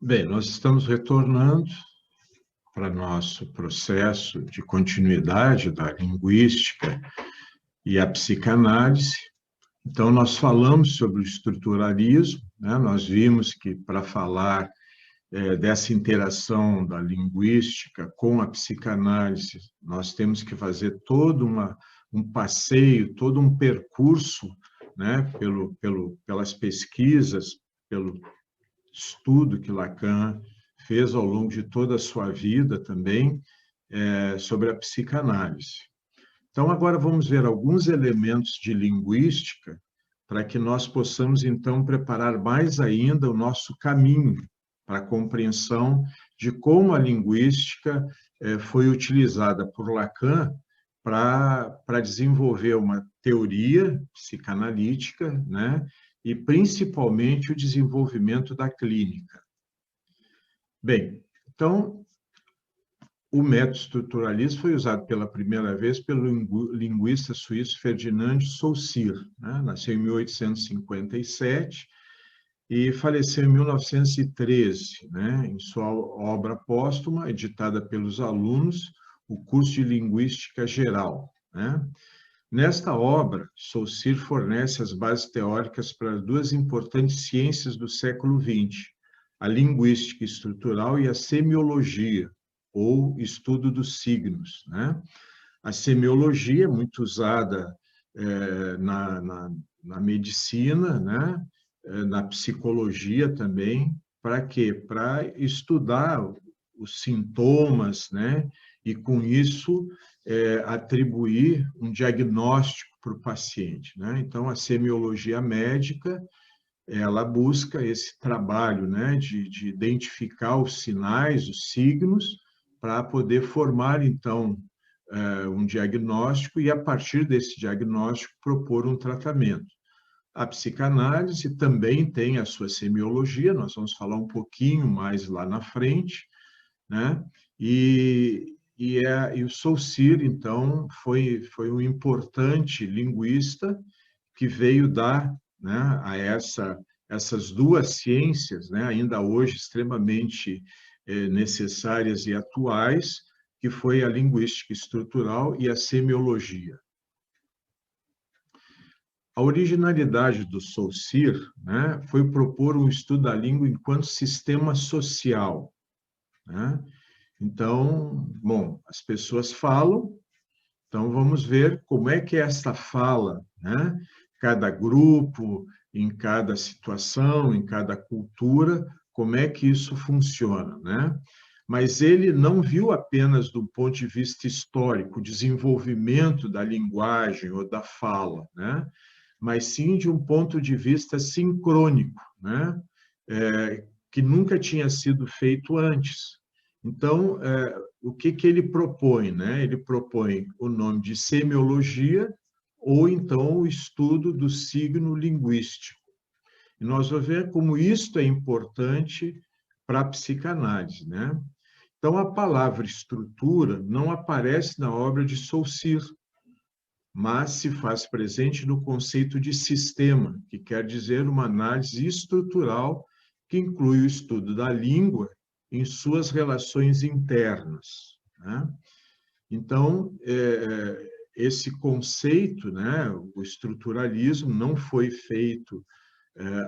Bem, nós estamos retornando para nosso processo de continuidade da linguística e a psicanálise. Então, nós falamos sobre o estruturalismo, né? Nós vimos que para falar dessa interação da linguística com a psicanálise, nós temos que fazer todo um passeio, todo um percurso, né? Pelas pesquisas, pelo estudo que Lacan fez ao longo de toda a sua vida também, sobre a psicanálise. Então, agora vamos ver alguns elementos de linguística para que nós possamos, então, preparar mais ainda o nosso caminho para a compreensão de como a linguística foi utilizada por Lacan para desenvolver uma teoria psicanalítica, né? E principalmente o desenvolvimento da clínica. Bem, então, o método estruturalista foi usado pela primeira vez pelo linguista suíço Ferdinand Saussure, né? Nasceu em 1857 e faleceu em 1913, né? Em sua obra póstuma, editada pelos alunos, o curso de Linguística Geral, né? Nesta obra, Saussure fornece as bases teóricas para duas importantes ciências do século XX, a linguística estrutural e a semiologia, ou estudo dos signos, né? A semiologia é muito usada na medicina, né? Na psicologia também, para quê? Para estudar os sintomas, né? E com isso atribuir um diagnóstico para o paciente, né? Então, a semiologia médica, ela busca esse trabalho, né? De identificar os sinais, os signos, para poder formar, então, um diagnóstico e, a partir desse diagnóstico, propor um tratamento. A psicanálise também tem a sua semiologia, nós vamos falar um pouquinho mais lá na frente, né? E o Saussure, então, foi um importante linguista que veio dar, né, a essas duas ciências, né, ainda hoje extremamente necessárias e atuais, que foi a linguística estrutural e a semiologia. A originalidade do Saussure, né, foi propor um estudo da língua enquanto sistema social, né? Então, bom, as pessoas falam, então vamos ver como é que é essa fala, né? Cada grupo, em cada situação, em cada cultura, como é que isso funciona, né? Mas ele não viu apenas do ponto de vista histórico, o desenvolvimento da linguagem ou da fala, né? Mas sim de um ponto de vista sincrônico, né? Que nunca tinha sido feito antes. Então, o que ele propõe, né? Ele propõe o nome de semiologia ou então o estudo do signo linguístico. E nós vamos ver como isto é importante para a psicanálise, né? Então, a palavra estrutura não aparece na obra de Saussure, mas se faz presente no conceito de sistema, que quer dizer uma análise estrutural que inclui o estudo da língua em suas relações internas, né? Então, esse conceito, né, o estruturalismo, não foi feito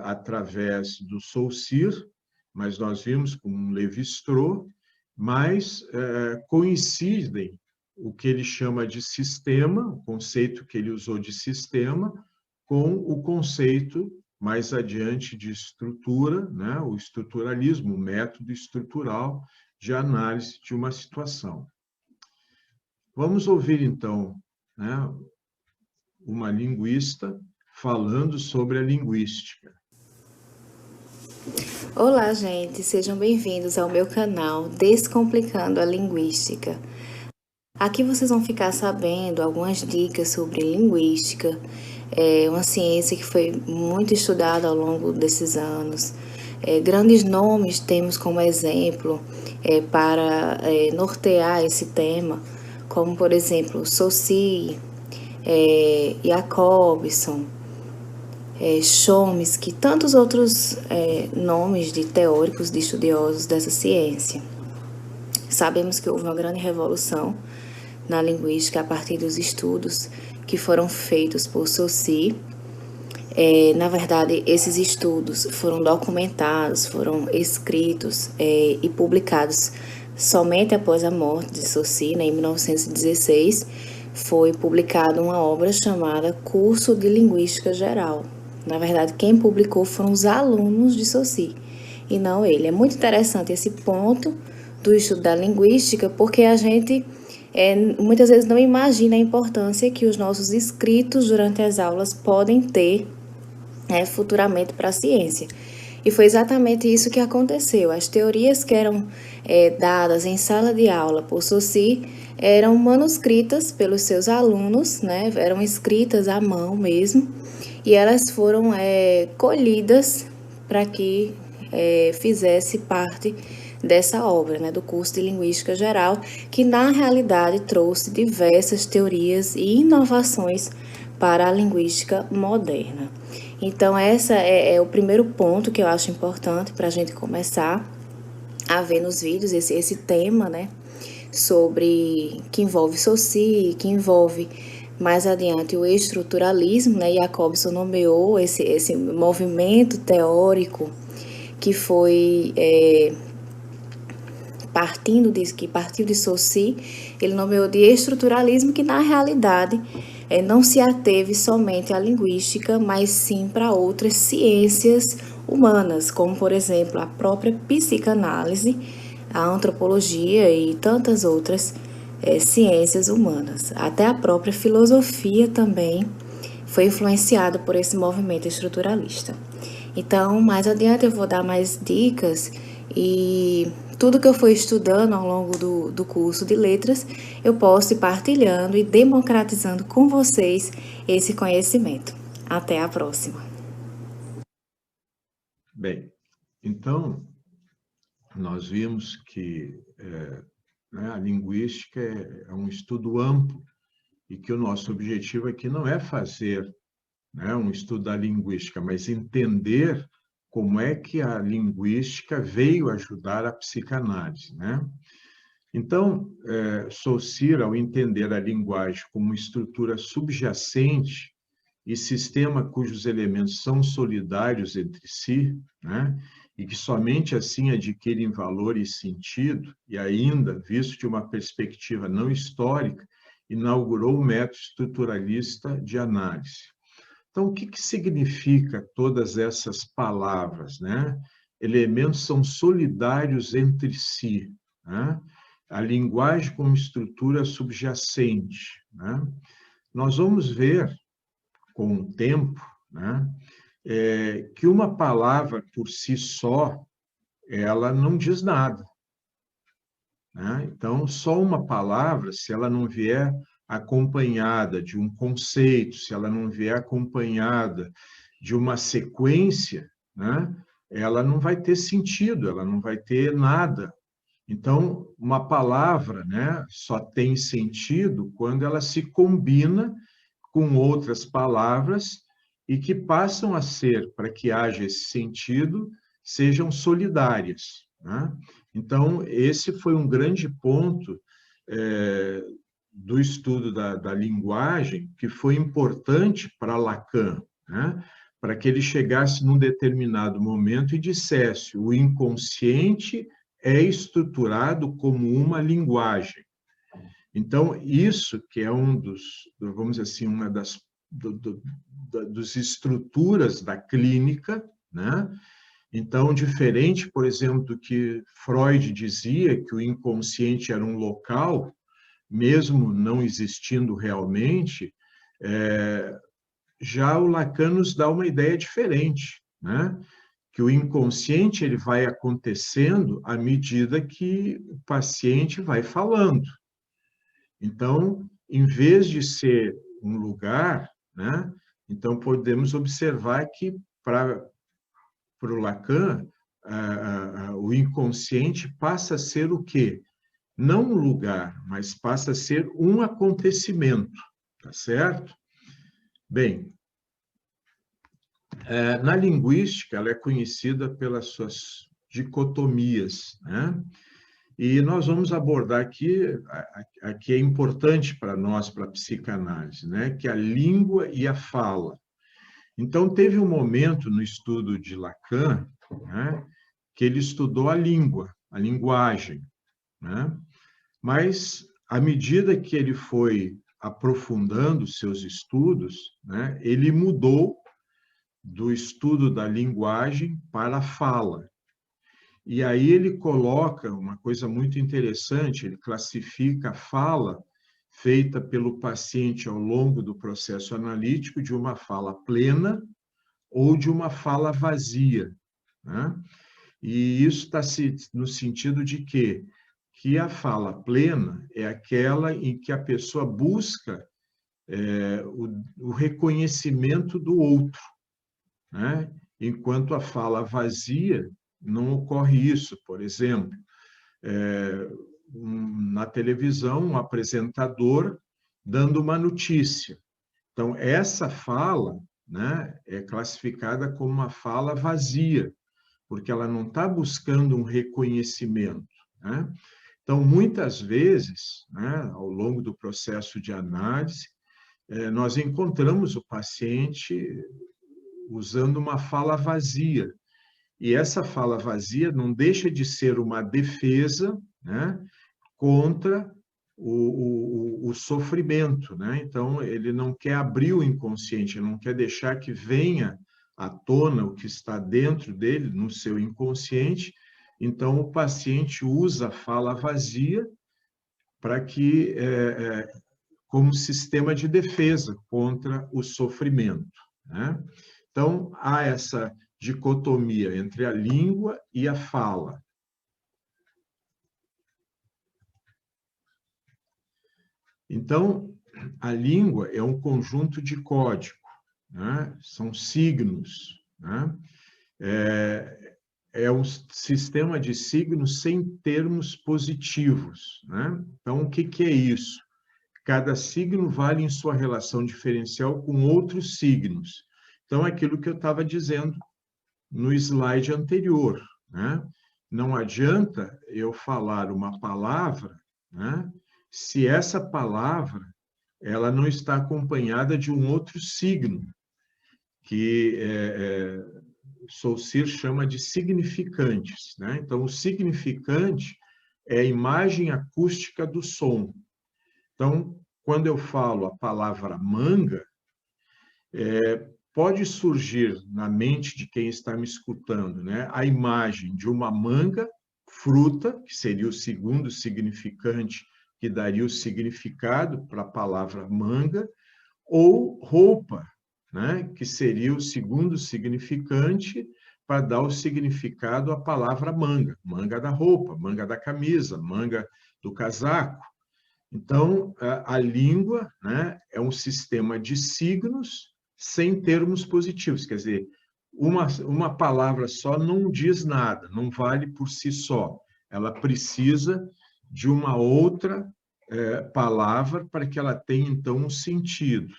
através do Saussure, mas nós vimos com Lévi-Strauss, mas coincidem o que ele chama de sistema, o conceito que ele usou de sistema, com o conceito mais adiante de estrutura, né? O estruturalismo, o método estrutural de análise de uma situação. Vamos ouvir, então, né, uma linguista falando sobre a linguística. Olá, gente, sejam bem-vindos ao meu canal Descomplicando a Linguística. Aqui vocês vão ficar sabendo algumas dicas sobre linguística, uma ciência que foi muito estudada ao longo desses anos. Grandes nomes temos como exemplo para nortear esse tema, como, por exemplo, Saussure, Jacobson, Chomsky, tantos outros nomes de teóricos, de estudiosos dessa ciência. Sabemos que houve uma grande revolução na linguística a partir dos estudos que foram feitos por Saussure. Na verdade, esses estudos foram documentados, foram escritos e publicados somente após a morte de Saussure, em 1916, foi publicada uma obra chamada Curso de Linguística Geral. Na verdade, quem publicou foram os alunos de Saussure, e não ele. É muito interessante esse ponto do estudo da linguística, porque a gente muitas vezes não imagina a importância que os nossos escritos durante as aulas podem ter futuramente para a ciência. E foi exatamente isso que aconteceu. As teorias que eram dadas em sala de aula por Saussure eram manuscritas pelos seus alunos, né? Eram escritas à mão mesmo, e elas foram colhidas para que fizesse parte dessa obra, né, do curso de Linguística Geral, que na realidade trouxe diversas teorias e inovações para a linguística moderna. Então, esse é o primeiro ponto que eu acho importante para a gente começar a ver nos vídeos, esse tema, né, que envolve Saussure, que envolve mais adiante o estruturalismo, né, Jacobson nomeou esse movimento teórico que foi partiu de Saussure, ele nomeou de estruturalismo, que na realidade não se ateve somente à linguística, mas sim para outras ciências humanas, como, por exemplo, a própria psicanálise, a antropologia e tantas outras ciências humanas. Até a própria filosofia também foi influenciada por esse movimento estruturalista. Então, mais adiante eu vou dar mais dicas, e tudo que eu for estudando ao longo do curso de letras, eu posso ir partilhando e democratizando com vocês esse conhecimento. Até a próxima. Bem, então, nós vimos que a linguística é um estudo amplo e que o nosso objetivo aqui não é fazer um estudo da linguística, mas entender como é que a linguística veio ajudar a psicanálise, né? Então, Saussure, ao entender a linguagem como estrutura subjacente e sistema cujos elementos são solidários entre si, né? E que somente assim adquirem valor e sentido, e ainda, visto de uma perspectiva não histórica, inaugurou o método estruturalista de análise. Então, o que significa todas essas palavras, né? Elementos são solidários entre si, né? A linguagem como estrutura subjacente, né? Nós vamos ver, com o tempo, né, que uma palavra por si só, ela não diz nada, né? Então, só uma palavra, se ela não vier acompanhada de um conceito, se ela não vier acompanhada de uma sequência, né, ela não vai ter sentido, ela não vai ter nada. Então, uma palavra, né, só tem sentido quando ela se combina com outras palavras e que passam a ser, para que haja esse sentido, sejam solidárias, né? Então, esse foi um grande ponto do estudo da linguagem, que foi importante para Lacan, né? Para que ele chegasse num determinado momento e dissesse: o inconsciente é estruturado como uma linguagem. Então, isso que é vamos dizer assim, uma das dos estruturas da clínica, né? Então, diferente, por exemplo, do que Freud dizia, que o inconsciente era um local, mesmo não existindo realmente, já o Lacan nos dá uma ideia diferente, né? Que o inconsciente ele vai acontecendo à medida que o paciente vai falando. Então, em vez de ser um lugar, né? Então podemos observar que para o Lacan, o inconsciente passa a ser o quê? Não um lugar, mas passa a ser um acontecimento, tá certo? Bem, Na linguística, ela é conhecida pelas suas dicotomias, né? E nós vamos abordar aqui, aqui é importante para nós, para a psicanálise, né? Que é a língua e a fala. Então, teve um momento no estudo de Lacan, né, que ele estudou a língua, a linguagem, né? Mas, à medida que ele foi aprofundando seus estudos, né, ele mudou do estudo da linguagem para a fala. E aí ele coloca uma coisa muito interessante, ele classifica a fala feita pelo paciente ao longo do processo analítico de uma fala plena ou de uma fala vazia, né? E isso está no sentido de que a fala plena é aquela em que a pessoa busca o reconhecimento do outro, né? Enquanto a fala vazia não ocorre isso. Por exemplo, na televisão, um apresentador dando uma notícia. Então, essa fala, né, é classificada como uma fala vazia, porque ela não está buscando um reconhecimento, né? Então, muitas vezes, né, ao longo do processo de análise, nós encontramos o paciente usando uma fala vazia. E essa fala vazia não deixa de ser uma defesa, né, contra o sofrimento, né? Então, ele não quer abrir o inconsciente, ele não quer deixar que venha à tona o que está dentro dele, no seu inconsciente. Então, o paciente usa a fala vazia para que, como sistema de defesa contra o sofrimento, né? Então, há essa dicotomia entre a língua e a fala. Então, a língua é um conjunto de código, né? São signos, né? É um sistema de signos sem termos positivos, né? Então, o que é isso? Cada signo vale em sua relação diferencial com outros signos. Então, é aquilo que eu estava dizendo no slide anterior, né? Não adianta eu falar uma palavra, né, se essa palavra ela não está acompanhada de um outro signo, que Saussure chama de significantes, né? Então, o significante é a imagem acústica do som. Então, quando eu falo a palavra manga, pode surgir na mente de quem está me escutando, né, a imagem de uma manga, fruta, que seria o segundo significante, que daria o significado para a palavra manga, ou roupa, né, que seria o segundo significante para dar o significado à palavra manga, manga da roupa, manga da camisa, manga do casaco. Então, a língua, né, é um sistema de signos sem termos positivos, quer dizer, uma palavra só não diz nada, não vale por si só. Ela precisa de uma outra palavra para que ela tenha, então, um sentido.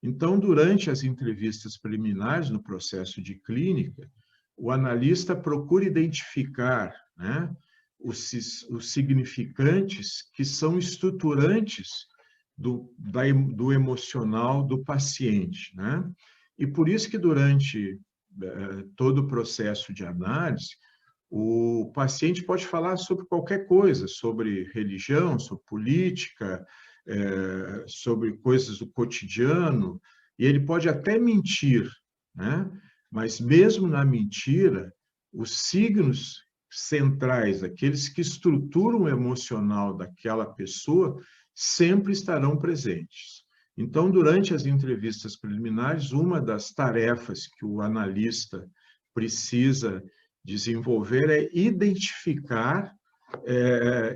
Então, durante as entrevistas preliminares no processo de clínica, o analista procura identificar, né, os significantes que são estruturantes do emocional do paciente, né? E por isso que durante todo o processo de análise, o paciente pode falar sobre qualquer coisa, sobre religião, sobre política, sobre coisas do cotidiano, e ele pode até mentir, né? Mas mesmo na mentira, os signos centrais, aqueles que estruturam o emocional daquela pessoa, sempre estarão presentes. Então, durante as entrevistas preliminares, uma das tarefas que o analista precisa desenvolver é identificar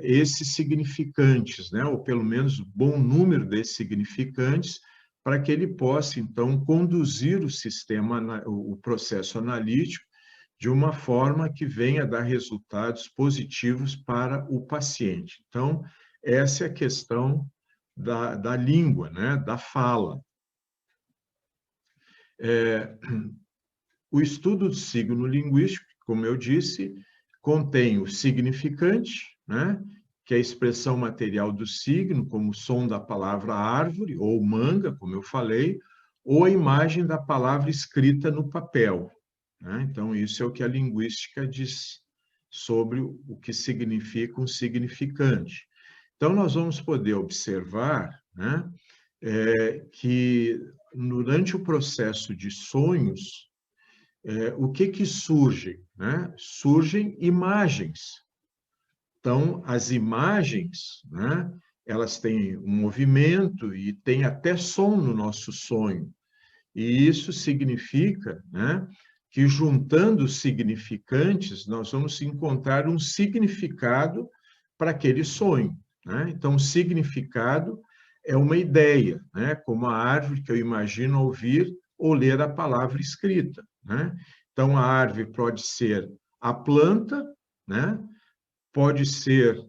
esses significantes, né? Ou pelo menos bom número desses significantes, para que ele possa, então, conduzir o sistema, o processo analítico, de uma forma que venha dar resultados positivos para o paciente. Então, essa é a questão da língua, né? Da fala. o estudo do signo linguístico, como eu disse, contém o significante, né, que é a expressão material do signo, como o som da palavra árvore, ou manga, como eu falei, ou a imagem da palavra escrita no papel, né? Então, isso é o que a linguística diz sobre o que significa um significante. Então, nós vamos poder observar, né, que durante o processo de sonhos, o que surge, né? Surgem imagens. Então, as imagens, né, elas têm um movimento e tem até som no nosso sonho. E isso significa, né, que juntando os significantes, nós vamos encontrar um significado para aquele sonho, né? Então, o significado é uma ideia, né, como a árvore que eu imagino ouvir ou ler a palavra escrita, né? Então, a árvore pode ser a planta, né? Pode ser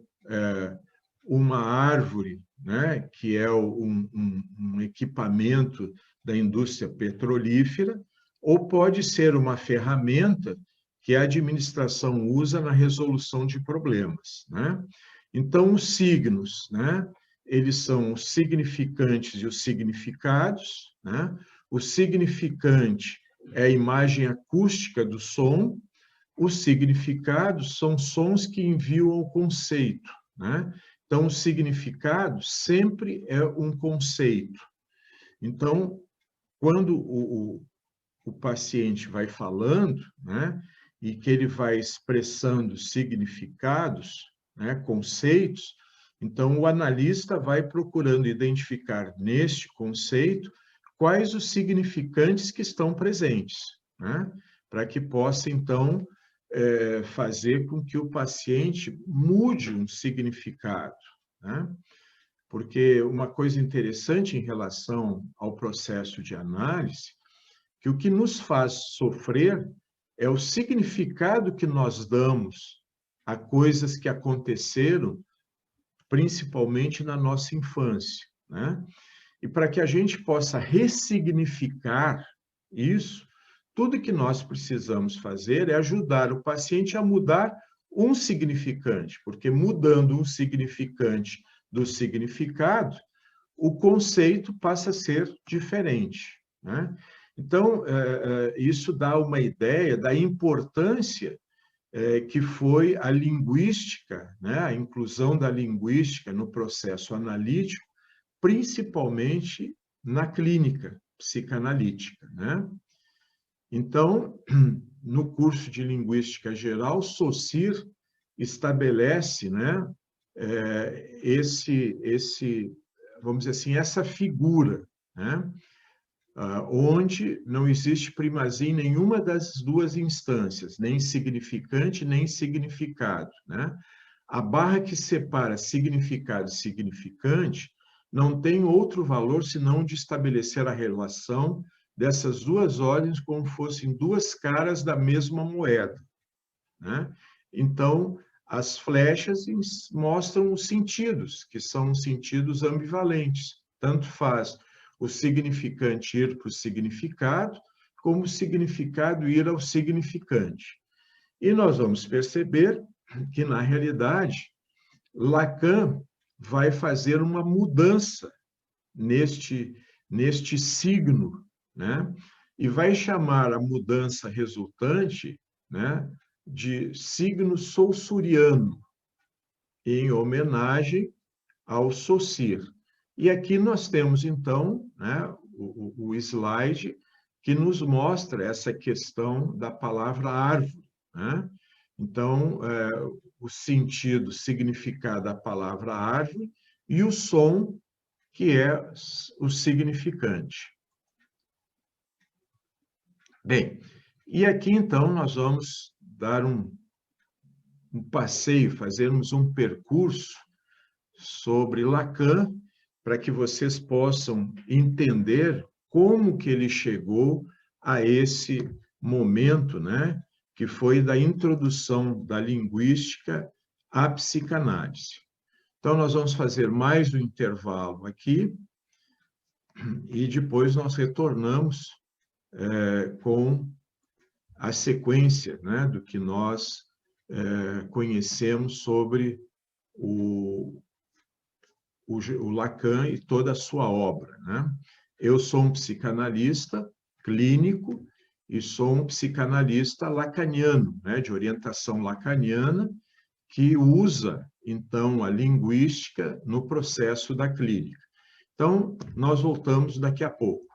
uma árvore, né, que é um equipamento da indústria petrolífera, ou pode ser uma ferramenta que a administração usa na resolução de problemas, né? Então, os signos, né, eles são os significantes e os significados, né? O significante é a imagem acústica do som, os significados são sons que enviam ao conceito, né? Então, o significado sempre é um conceito. Então, quando o paciente vai falando, né, e que ele vai expressando significados, né, conceitos, então o analista vai procurando identificar neste conceito quais os significantes que estão presentes, né, para que possa, então, fazer com que o paciente mude um significado, né? Porque uma coisa interessante em relação ao processo de análise, que o que nos faz sofrer é o significado que nós damos a coisas que aconteceram, principalmente na nossa infância, né? E para que a gente possa ressignificar isso, tudo que nós precisamos fazer é ajudar o paciente a mudar um significante, porque mudando um significante do significado, o conceito passa a ser diferente, né? Então, isso dá uma ideia da importância que foi a linguística, né? A inclusão da linguística no processo analítico, principalmente na clínica psicanalítica, né? Então, no curso de Linguística Geral, Saussure estabelece, né, vamos dizer assim, essa figura, né, onde não existe primazia em nenhuma das duas instâncias, nem significante, nem significado, né? A barra que separa significado e significante não tem outro valor senão de estabelecer a relação dessas duas ordens como fossem duas caras da mesma moeda, né? Então, as flechas mostram os sentidos, que são sentidos ambivalentes. Tanto faz o significante ir para o significado, como o significado ir ao significante. E nós vamos perceber que, na realidade, Lacan vai fazer uma mudança neste signo, né? E vai chamar a mudança resultante, né, de signo saussuriano, em homenagem ao Saussure. E aqui nós temos, então, né, o slide que nos mostra essa questão da palavra árvore, né? Então, o sentido, significado da palavra árvore e o som, que é o significante. Bem, e aqui, então, nós vamos dar um passeio, fazermos um percurso sobre Lacan, para que vocês possam entender como que ele chegou a esse momento, né, que foi da introdução da linguística à psicanálise. Então, nós vamos fazer mais um intervalo aqui e depois nós retornamos com a sequência, né, do que nós conhecemos sobre o Lacan e toda a sua obra, né? Eu sou um psicanalista clínico e sou um psicanalista lacaniano, né, de orientação lacaniana, que usa, então, a linguística no processo da clínica. Então, nós voltamos daqui a pouco.